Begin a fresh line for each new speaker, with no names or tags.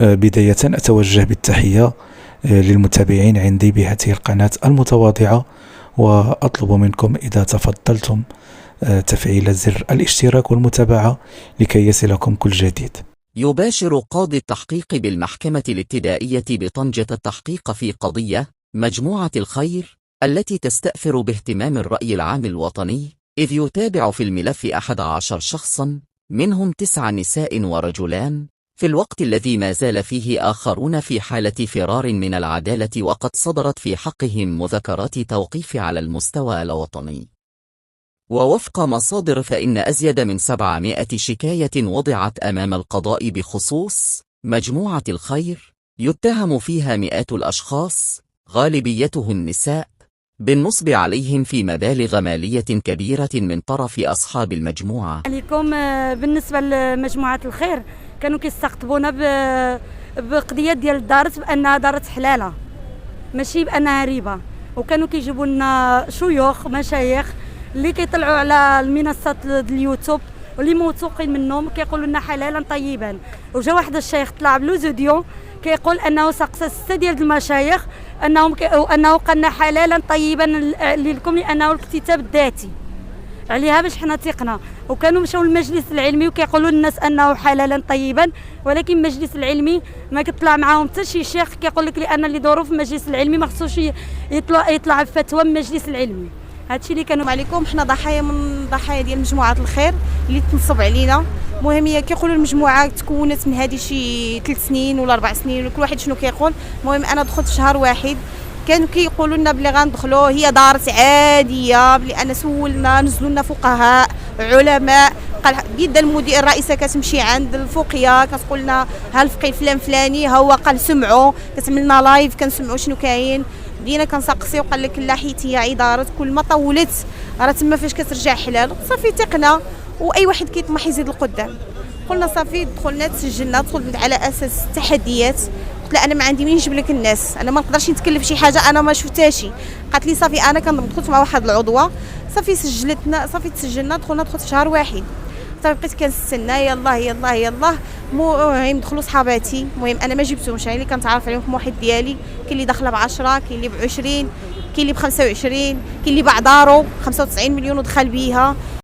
بداية أتوجه بالتحية للمتابعين عندي بهذه القناة المتواضعة، وأطلب منكم إذا تفضلتم تفعيل زر الاشتراك والمتابعة لكي يصلكم كل جديد.
يباشر قاضي التحقيق بالمحكمة الابتدائية بطنجة التحقيق في قضية مجموعة الخير التي تستأثر باهتمام الرأي العام الوطني، إذ يتابع في الملف 11 شخصا منهم 9 نساء ورجلان، في الوقت الذي ما زال فيه آخرون في حالة فرار من العدالة، وقد صدرت في حقهم مذكرات توقيف على المستوى الوطني. ووفق مصادر فإن أزيد من 700 شكاية وضعت أمام القضاء بخصوص مجموعة الخير، يتهم فيها مئات الأشخاص غالبيتهم النساء بالنصب عليهم في مبالغ مالية كبيرة من طرف أصحاب المجموعة.
عليكم بالنسبة لمجموعة الخير كانوا كيستقطبونا بقضية ديال الدارت بأنها دارت حلالة ماشي بأنها ريبة، وكانوا كيجيبوا لنا شيوخ مشايخ اللي كيطلعوا على المنصات اليوتيوب واللي موثوقين منهم كيقولوا لنا حلالا طيبا. وجا واحد الشيخ طلع بلوزوديو كيقول انه سقس 6 ديال المشايخ انه قلنا حلالا طيبا لكم لانه الكتاب الذاتي عليها باش حنا ثقنا. وكانوا مشاو للمجلس العلمي وكيقولوا للناس انه حلالا طيبا، ولكن المجلس العلمي ما كيطلع معاهم حتى شي شيخ كيقول لك لان اللي دوروا في المجلس العلمي ما خصوش يطلع بفتوى من المجلس العلمي. هادشي اللي كانوا.
عليكم حنا ضحايا من ضحايا ديال مجموعه الخير اللي تنصب علينا. المهم هي كيقولوا المجموعه تكونت من هذه شي 3 سنين ولا 4 سنين، كل واحد شنو كيقول. المهم انا دخلت في شهر واحد، كانوا كيقولوا لنا بلي غندخلوا هي دارت عاديه، بلي انا سولنا نزلوا لنا فقهاء علماء، قال بيد المدير الرئيسه كتمشي عند الفقيه كتقول لنا ها الفقيه فلان فلاني ها هو قال سمعوا، كتعملنا لايف كنسمعوا شنو كاين. بدينا كنسقسيو وقال لك لا حيت هي عدارات كل ما طولت راه تما فاش كترجع حلال صافي ثقنا، واي واحد كيطمح يزيد القدام. قلنا صافي دخلنا تسجلنا، دخلت على اساس التحديات. قلت لها انا ما عندي منين نجيب لك الناس، انا ما نقدرش نتكلف شي حاجه انا ما شفتهاش. قالت لي صافي انا دخلت مع واحد العضوه صافي سجلتنا، صافي تسجلنا دخلت في شهر واحد. صافي بقيت كنستنى يلاه يلاه يلاه. المهم دخلوا صحاباتي، المهم انا ما جبتهمش، اللي كنتعرف عليهم في محيط ديالي، كاين اللي داخله ب10 كاين اللي ب20 كاين اللي ب25 كاين اللي باع دارو 95 مليون ودخل بيها.